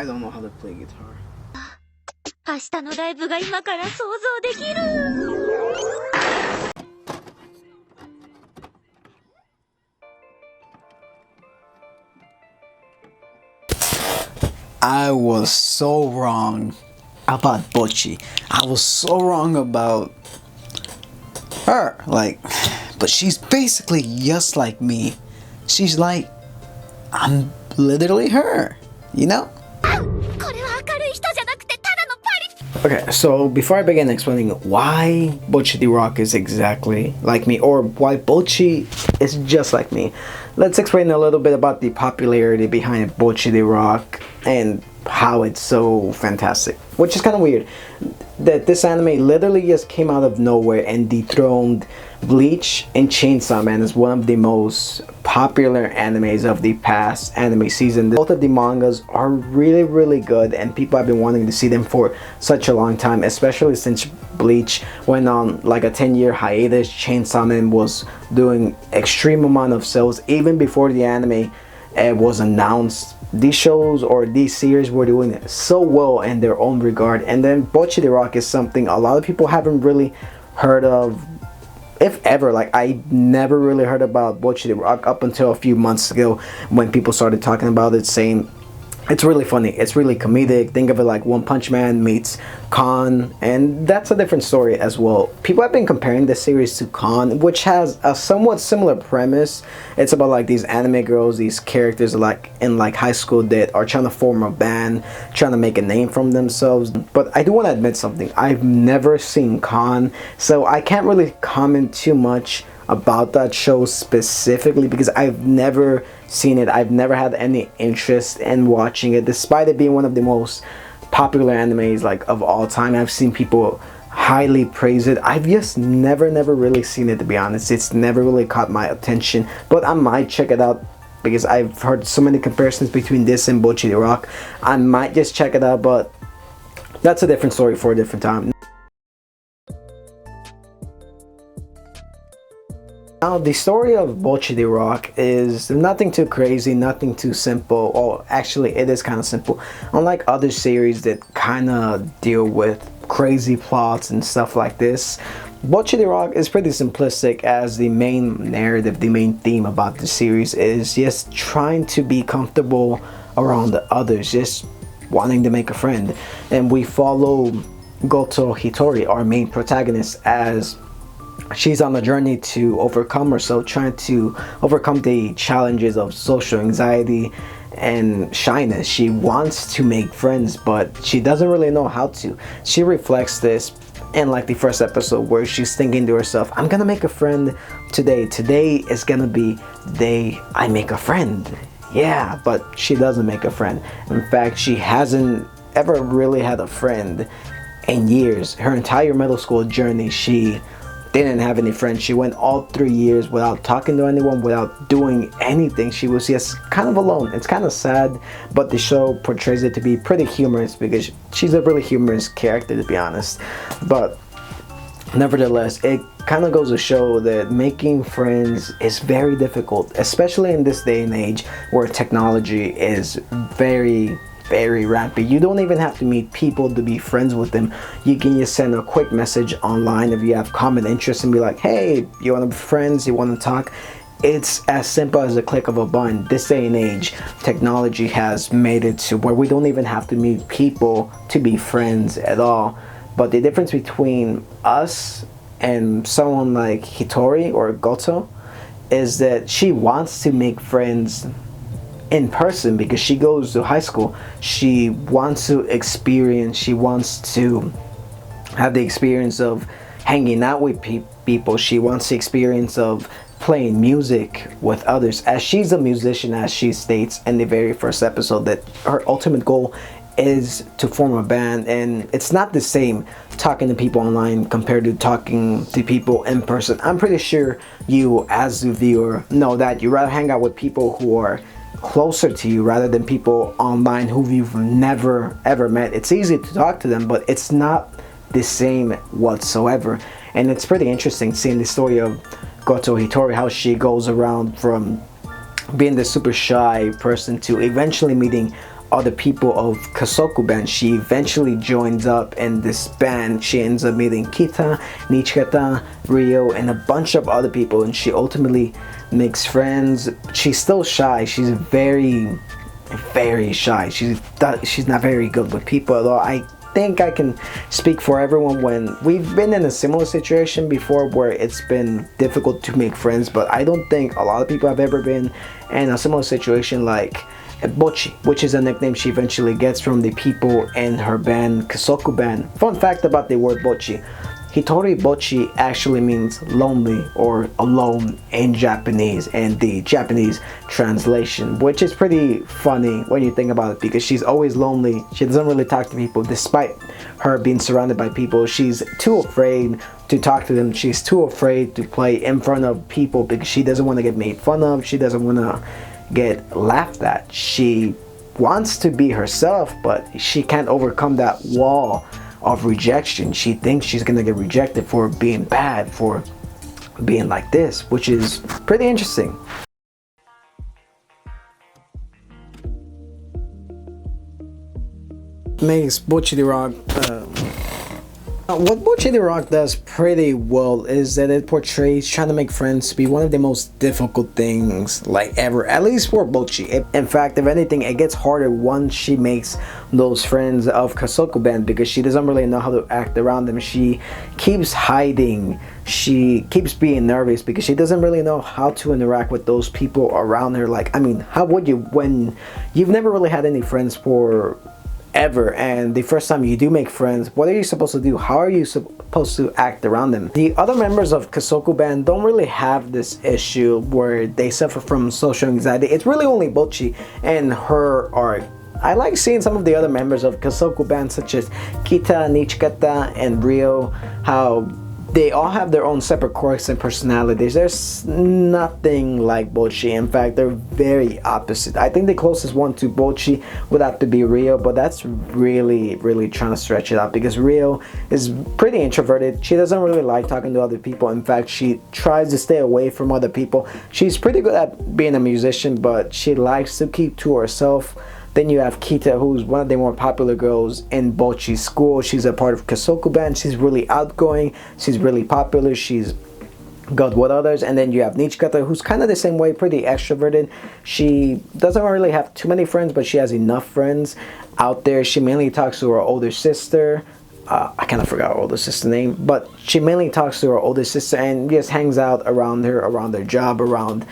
I don't know how to play guitar. 明日のライブが今から想像できる。I was so wrong about Bocchi. I was so wrong about her. Like, but she's basically just like me. She's like, I'm literally her, you know? Okay, so before I begin explaining why Bocchi the Rock is exactly like me, or why Bocchi is just like me, let's explain a little bit about the popularity behind Bocchi the Rock and how it's so fantastic. Which is kind of weird that this anime literally just came out of nowhere and dethroned Bleach and Chainsaw Man as one of the most popular animes of the past anime season. Both of the mangas are really good, and people have been wanting to see them for such a long time, especially since Bleach went on like a 10-year hiatus. Chainsaw Man was doing extreme amount of sales even before the anime was announced. These shows or these series were doing so well in their own regard, and then Bocchi the Rock is something a lot of people haven't really heard of, if ever. Like, I never really heard about Bocchi the Rock up until a few months ago when people started talking about it, saying it's really funny, it's really comedic. Think of it like One Punch Man meets Con, and that's a different story as well. People have been comparing this series to Con, which has a somewhat similar premise. It's about like these anime girls, these characters like in like high school that are trying to form a band, trying to make a name from themselves. But I do want to admit something, I've never seen Con, so I can't really comment too much about that show specifically because I've never seen it. I've never had any interest in watching it, despite it being one of the most popular animes like of all time. I've seen people highly praise it. I've just never really seen it, to be honest. It's never really caught my attention, but I might check it out because I've heard so many comparisons between this and Bocchi the Rock. I might just check it out, but that's a different story for a different time. Now, the story of Bocchi the Rock is nothing too crazy, nothing too simple. Oh, actually, it is kind of simple. Unlike other series that kind of deal with crazy plots and stuff like this, Bocchi the Rock is pretty simplistic, as the main narrative, the main theme about the series is just trying to be comfortable around others, just wanting to make a friend. And we follow Goto Hitori, our main protagonist, as she's on a journey to overcome herself, trying to overcome the challenges of social anxiety and shyness. She wants to make friends, but she doesn't really know how to. She reflects this in like the first episode, where she's thinking to herself, I'm gonna make a friend today. Today is gonna be the day I make a friend. Yeah, but she doesn't make a friend. In fact, she hasn't ever really had a friend in years. Her entire middle school journey, she didn't have any friends. She went all 3 years without talking to anyone, without doing anything. She was just kind of alone. It's kind of sad, but the show portrays it to be pretty humorous because she's a really humorous character, to be honest. But nevertheless, it kind of goes to show that making friends is very difficult, especially in this day and age where technology is very rampant. You don't even have to meet people to be friends with them. You can just send a quick message online if you have common interests and be like, hey, you want to be friends, you want to talk. It's as simple as a click of a button. This day and age, technology has made it to where we don't even have to meet people to be friends at all. But the difference between us and someone like Hitori or Goto is that she wants to make friends in person because she goes to high school. She wants to experience, she wants to have the experience of hanging out with people. She wants the experience of playing music with others, as she's a musician, as she states in the very first episode that her ultimate goal is to form a band. And it's not the same talking to people online compared to talking to people in person. I'm pretty sure you as the viewer know that you rather hang out with people who are closer to you rather than people online who you've never ever met. It's easy to talk to them, but it's not the same whatsoever. And it's pretty interesting seeing the story of Goto Hitori, how she goes around from being the super shy person to eventually meeting other people of Kasoku band. She eventually joins up in this band. She ends up meeting Kita, Nichikata, Rio, and a bunch of other people, and she ultimately makes friends. She's still shy. She's very shy. She's not very good with people at all. I think I can speak for everyone when we've been in a similar situation before where it's been difficult to make friends, but I don't think a lot of people have ever been in a similar situation like Bocchi, which is a nickname she eventually gets from the people in her band, Kasoku band. Fun fact about the word Bocchi: Hitori Bocchi actually means lonely or alone in Japanese, and the Japanese translation, which is pretty funny when you think about it, because she's always lonely. She doesn't really talk to people despite her being surrounded by people. She's too afraid to talk to them. She's too afraid to play in front of people because she doesn't want to get made fun of. She doesn't want to get laughed at. She wants to be herself, but she can't overcome that wall of rejection. She thinks she's gonna get rejected for being bad, for being like this, which is pretty interesting. Makes Bocchi the Rock what Bocchi the Rock does pretty well is that it portrays trying to make friends to be one of the most difficult things like ever, at least for Bocchi. In fact, if anything, it gets harder once she makes those friends of Kasoku band, because she doesn't really know how to act around them. She keeps hiding, she keeps being nervous because she doesn't really know how to interact with those people around her. Like, I mean, how would you when you've never really had any friends for ever, and the first time you do make friends, what are you supposed to do? How are you supposed to act around them? The other members of Kasoku band don't really have this issue where they suffer from social anxiety. It's really only Bocchi and her arc. I like seeing some of the other members of Kasoku band, such as Kita, Nichikata, and Rio, how they all have their own separate quirks and personalities. There's nothing like Bocchi. In fact, they're very opposite. I think the closest one to Bocchi would have to be Rio, but that's really trying to stretch it out, because Rio is pretty introverted. She doesn't really like talking to other people. In fact, she tries to stay away from other people. She's pretty good at being a musician, but she likes to keep to herself. Then you have Kita, who's one of the more popular girls in Bocchi's school. She's a part of Kasoku band. She's really outgoing. She's really popular. She's good with others. And then you have Nichikata, who's kind of the same way, pretty extroverted. She doesn't really have too many friends, but she has enough friends out there. She mainly talks to her older sister. I kind of forgot her older sister's name, but she mainly talks to her older sister and just hangs out around her, around their job, around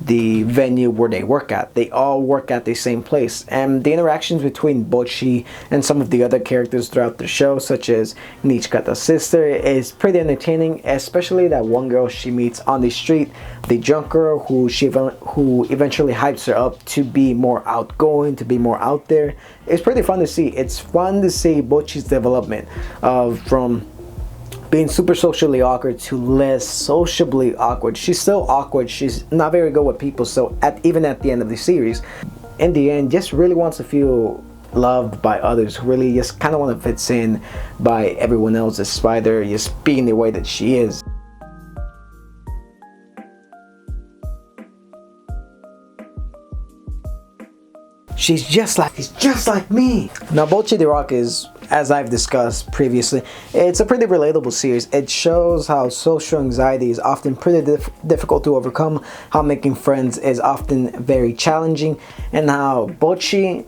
the venue where they work at. They all work at the same place, and the interactions between Bocchi and some of the other characters throughout the show, such as Nichikata's sister, is pretty entertaining, especially that one girl she meets on the street, the drunk girl who eventually hypes her up to be more outgoing, to be more out there. It's pretty fun to see. It's fun to see Bocchi's development from being super socially awkward to less sociably awkward. She's still awkward. She's not very good with people. So even at the end of the series, in the end, just really wants to feel loved by others, who really just kind of want to fit in by everyone else, despite her just being the way that she is. She's just like me. Now, Bocchi the Rock is, as I've discussed previously, it's a pretty relatable series. It shows how social anxiety is often pretty difficult to overcome, how making friends is often very challenging, and how Bocchi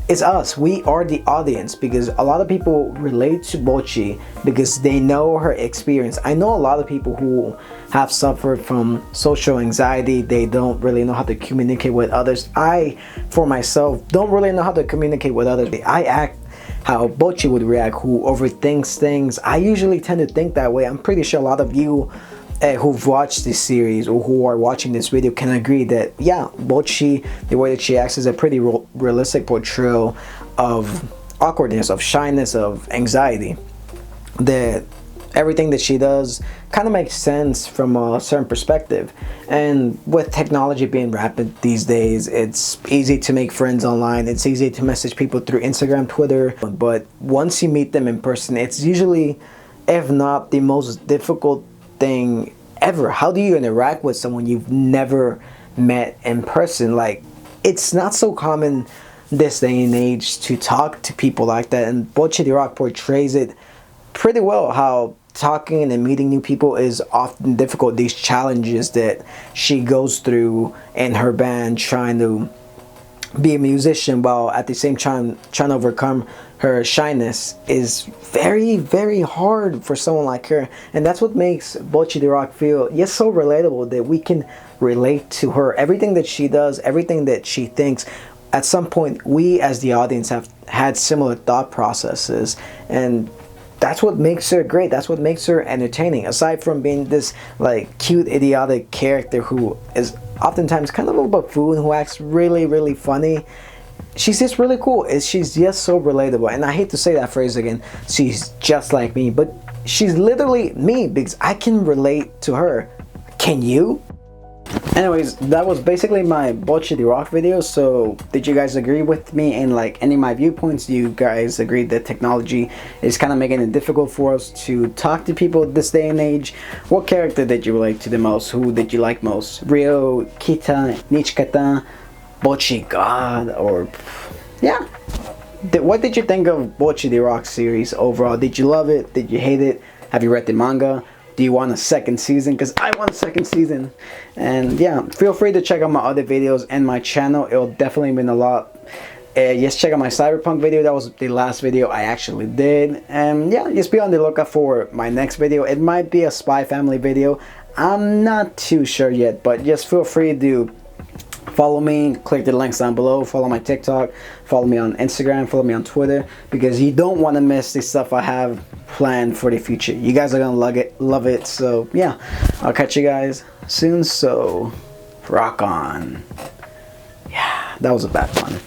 is us. We are the audience, because a lot of people relate to Bocchi because they know her experience. I know a lot of people who have suffered from social anxiety. They don't really know how to communicate with others. I, for myself, don't really know how to communicate with others. I act how Bocchi would react, who overthinks things. I usually tend to think that way. I'm pretty sure a lot of you who've watched this series or who are watching this video can agree that, yeah, Bocchi, the way that she acts, is a pretty realistic portrayal of awkwardness, of shyness, of anxiety. That everything that she does kind of makes sense from a certain perspective. And with technology being rapid these days, it's easy to make friends online. It's easy to message people through Instagram, Twitter. But once you meet them in person, it's usually, if not the most difficult thing ever. How do you interact with someone you've never met in person? Like, it's not so common this day and age to talk to people like that. And Bocchi the Rock portrays it pretty well, how talking and meeting new people is often difficult. These challenges that she goes through in her band, trying to be a musician while at the same time trying to overcome her shyness, is very, very hard for someone like her. And that's what makes Bocchi the Rock feel so relatable, that we can relate to her. Everything that she does, everything that she thinks, at some point we as the audience have had similar thought processes, and that's what makes her great. That's what makes her entertaining. Aside from being this like cute, idiotic character who is oftentimes kind of a buffoon who acts really, really funny, she's just really cool. She's just so relatable. And I hate to say that phrase again, she's just like me, but she's literally me because I can relate to her. Can you? Anyways, that was basically my Bocchi the Rock video. So did you guys agree with me in like any of my viewpoints? Do you guys agree that technology is kind of making it difficult for us to talk to people this day and age? What character did you relate to the most? Who did you like most? Ryo, Kita, Nichikata, Bocchi God, or yeah? What did you think of Bocchi the Rock series overall? Did you love it? Did you hate it? Have you read the manga? Do you want a second season? Because I want a second season. And yeah, feel free to check out my other videos and my channel. It'll definitely mean a lot. Just check out my Cyberpunk video. That was the last video I actually did. And yeah, just be on the lookout for my next video. It might be a Spy Family video. I'm not too sure yet, but just feel free to follow me, click the links down below, follow my TikTok, follow me on Instagram, follow me on Twitter, because you don't want to miss the stuff I have planned for the future. You guys are gonna love it. So yeah, I'll catch you guys soon, so rock on. Yeah, that was a bad one.